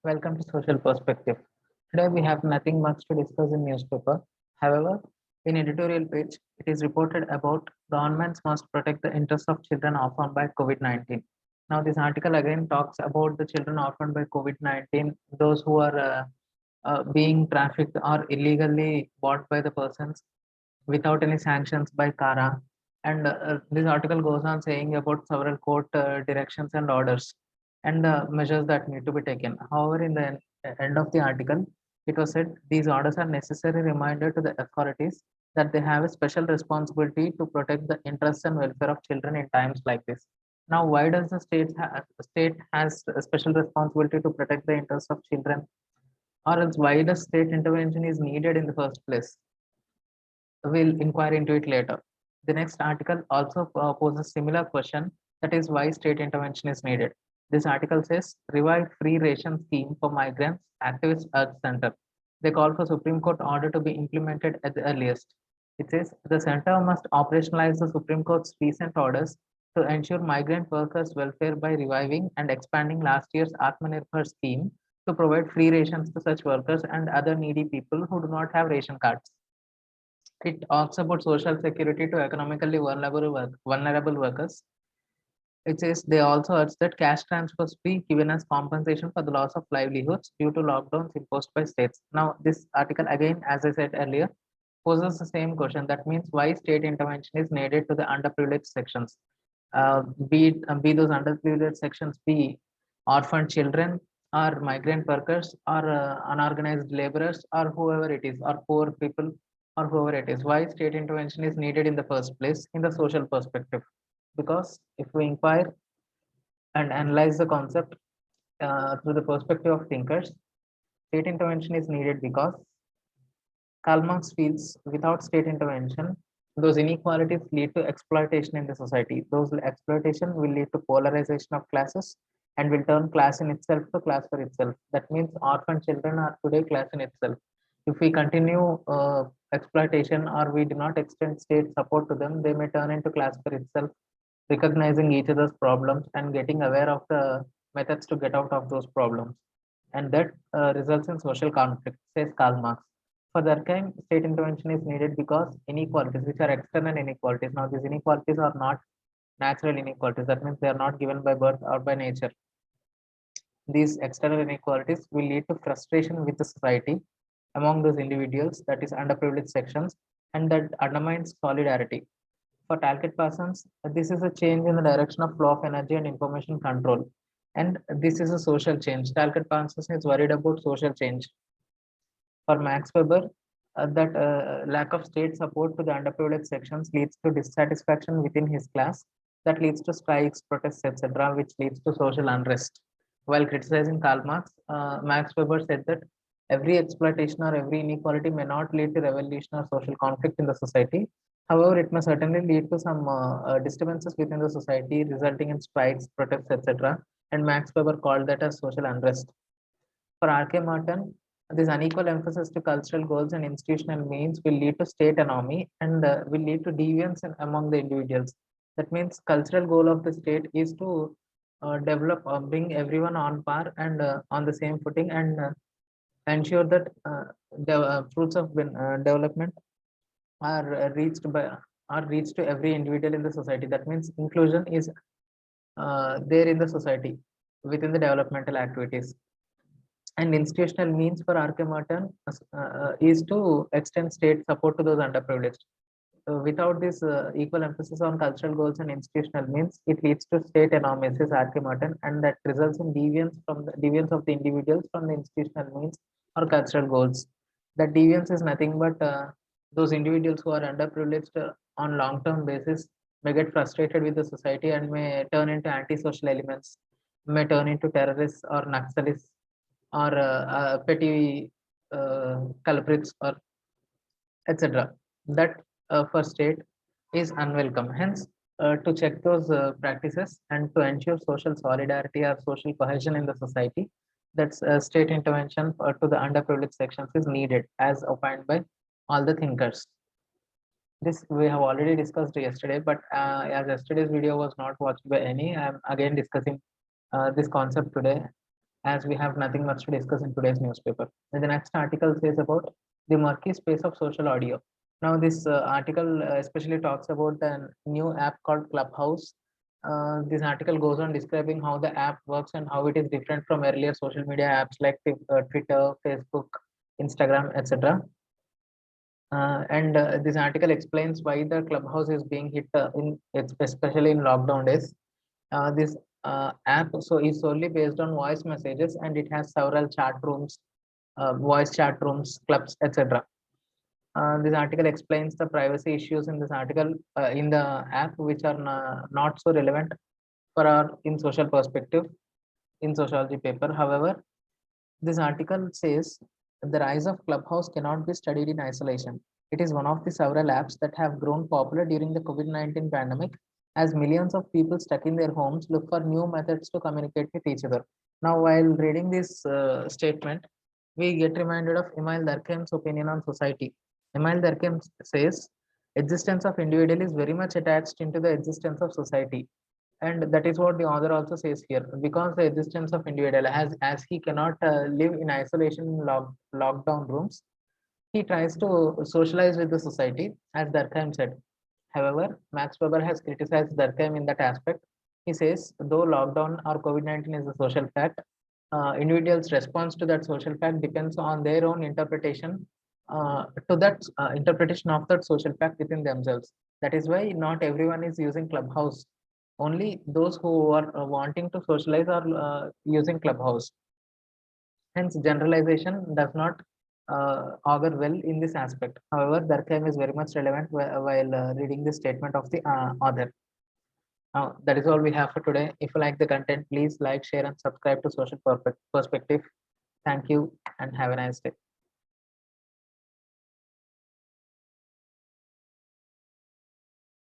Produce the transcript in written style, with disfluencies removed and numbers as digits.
Welcome to Social Perspective. Today we have nothing much to discuss in newspaper. However, in editorial page, it is reported about governments must protect the interests of children orphaned by COVID-19. Now, this article again talks about the children orphaned by COVID-19, those who are being trafficked or illegally bought by the persons without any sanctions by CARA. And this article goes on saying about several court directions and orders and the measures that need to be taken. However, in the end of the article, it was said these orders are necessary reminder to the authorities that they have a special responsibility to protect the interests and welfare of children in times like this. Now, why does the state has a special responsibility to protect the interests of children, or else why the state intervention is needed in the first place? We'll inquire into it later. The next article also poses similar question, that is why state intervention is needed. This article says revive free ration scheme for migrants, activists urge center. They call for Supreme Court order to be implemented at the earliest. It says the center must operationalize the Supreme Court's recent orders to ensure migrant workers' welfare by reviving and expanding last year's Atmanirbhar scheme to provide free rations to such workers and other needy people who do not have ration cards. It talks about social security to economically vulnerable workers. It says they also urge that cash transfers be given as compensation for the loss of livelihoods due to lockdowns imposed by states. Now, this article again, as I said earlier, poses the same question. That means why state intervention is needed to the underprivileged sections. Be those underprivileged sections be orphan children or migrant workers or unorganized laborers or whoever it is, or poor people or whoever it is. Why state intervention is needed in the first place in the social perspective? Because if we inquire and analyze the concept through the perspective of thinkers, state intervention is needed because Karl Marx feels without state intervention, those inequalities lead to exploitation in the society. Those exploitation will lead to polarization of classes and will turn class in itself to class for itself. That means orphan children are today class in itself. If we continue exploitation or we do not extend state support to them, they may turn into class for itself, recognizing each other's problems and getting aware of the methods to get out of those problems. And that results in social conflict, says Karl Marx. For Durkheim, state intervention is needed because inequalities, which are external inequalities. Now, these inequalities are not natural inequalities. That means they are not given by birth or by nature. These external inequalities will lead to frustration with the society among those individuals, that is underprivileged sections, and that undermines solidarity. For Talcott Parsons, this is a change in the direction of flow of energy and information control. And this is a social change. Talcott Parsons is worried about social change. For Max Weber, that lack of state support to the underprivileged sections leads to dissatisfaction within his class, that leads to strikes, protests, etc., which leads to social unrest. While criticizing Karl Marx, Max Weber said that every exploitation or every inequality may not lead to revolution or social conflict in the society. However, it may certainly lead to some disturbances within the society, resulting in strikes, protests, etc. And Max Weber called that as social unrest. For R.K. Martin, this unequal emphasis to cultural goals and institutional means will lead to state anomy and will lead to deviance among the individuals. That means cultural goal of the state is to develop, bring everyone on par and on the same footing, and ensure that the fruits of development are reached to every individual in the society. That means inclusion is there in the society within the developmental activities. And institutional means for R.K. Martin is to extend state support to those underprivileged. Without this equal emphasis on cultural goals and institutional means, it leads to state enormous, says R.K. Martin, and that results in deviance of the individuals from the institutional means or cultural goals. That deviance is nothing but those individuals who are underprivileged on long-term basis may get frustrated with the society and may turn into antisocial elements, may turn into terrorists or Naxalists or petty culprits or etc. That for state is unwelcome. Hence, to check those practices and to ensure social solidarity or social cohesion in the society, that's state intervention to the underprivileged sections is needed, as opined by all the thinkers. This we have already discussed yesterday, but as yesterday's video was not watched by any, I'm again discussing this concept today. as we have nothing much to discuss in today's newspaper. And the next article says about the murky space of social audio. Now, this article especially talks about the new app called Clubhouse. This article goes on describing how the app works and how it is different from earlier social media apps like Twitter, Facebook, Instagram, etc. And this article explains why the Clubhouse is being hit especially in lockdown days. This app is solely based on voice messages, and it has several chat rooms, voice chat rooms, clubs, etc. This article explains the privacy issues in this article in the app, which are not so relevant for our in social perspective in sociology paper. However, this article says the rise of Clubhouse cannot be studied in isolation. It is one of the several apps that have grown popular during the COVID-19 pandemic as millions of people stuck in their homes look for new methods to communicate with each other. Now, while reading this statement, we get reminded of Emile Durkheim's opinion on society. Emile Durkheim says, existence of individual is very much attached into the existence of society, and that is what the author also says here, because the existence of individual, as he cannot live in isolation in lockdown rooms, he tries to socialize with the society, as Durkheim said. However, Max Weber has criticized Durkheim in that aspect. He says though lockdown or COVID-19 is a social fact, individuals response to that social fact depends on their own interpretation, to that interpretation of that social fact within themselves. That is why not everyone is using Clubhouse. Only those who are wanting to socialize are using Clubhouse. Hence, generalization does not augur well in this aspect. However, Durkheim is very much relevant while reading the statement of the author. Now, that is all we have for today. If you like the content, please like, share, and subscribe to Social Perspective. Thank you and have a nice day.